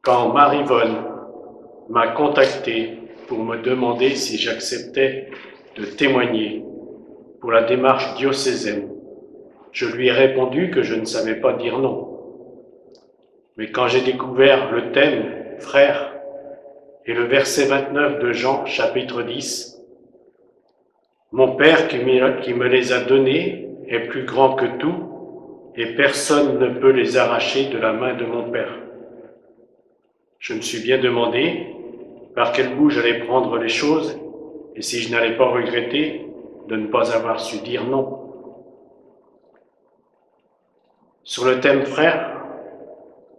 Quand Marie-Vonne m'a contacté pour me demander si j'acceptais de témoigner pour la démarche diocésaine, je lui ai répondu que je ne savais pas dire non. Mais quand j'ai découvert le thème « Frères » et le verset 29 de Jean, chapitre 10, « Mon Père qui me les a donnés est plus grand que tout, et personne ne peut les arracher de la main de mon Père. » Je me suis bien demandé par quel bout j'allais prendre les choses et si je n'allais pas regretter de ne pas avoir su dire non. Sur le thème frère,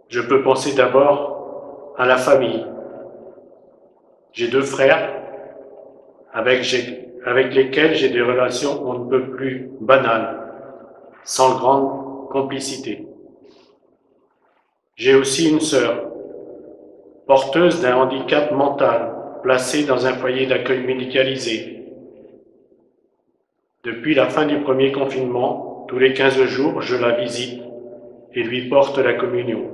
je peux penser d'abord à la famille. J'ai 2 frères avec lesquels j'ai des relations on ne peut plus banales, sans grande complicité. J'ai aussi une sœur, porteuse d'un handicap mental, placée dans un foyer d'accueil médicalisé. Depuis la fin du premier confinement, tous les 15 jours, je la visite et lui porte la communion.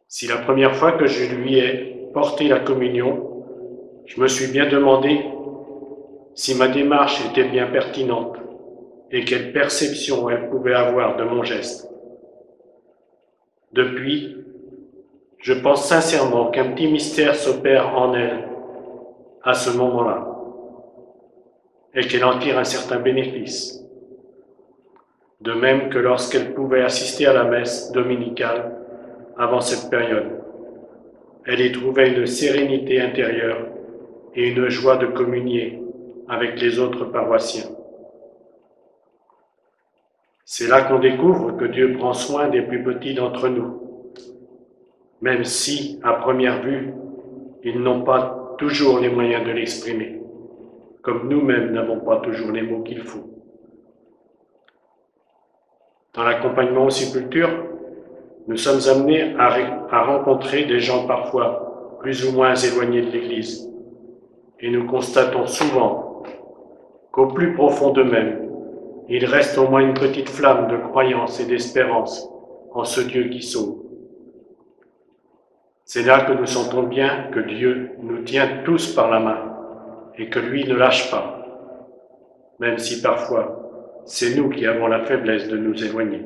Si la première fois que je lui ai porté la communion, je me suis bien demandé si ma démarche était bien pertinente et quelle perception elle pouvait avoir de mon geste. Depuis, je pense sincèrement qu'un petit mystère s'opère en elle à ce moment-là et qu'elle en tire un certain bénéfice. De même que lorsqu'elle pouvait assister à la messe dominicale avant cette période, elle y trouvait une sérénité intérieure et une joie de communier avec les autres paroissiens. C'est là qu'on découvre que Dieu prend soin des plus petits d'entre nous, même si, à première vue, ils n'ont pas toujours les moyens de l'exprimer, comme nous-mêmes n'avons pas toujours les mots qu'il faut. Dans l'accompagnement aux sépultures, nous sommes amenés à rencontrer des gens parfois plus ou moins éloignés de l'Église, et nous constatons souvent qu'au plus profond d'eux-mêmes, il reste au moins une petite flamme de croyance et d'espérance en ce Dieu qui sauve. C'est là que nous sentons bien que Dieu nous tient tous par la main et que lui ne lâche pas, même si parfois c'est nous qui avons la faiblesse de nous éloigner.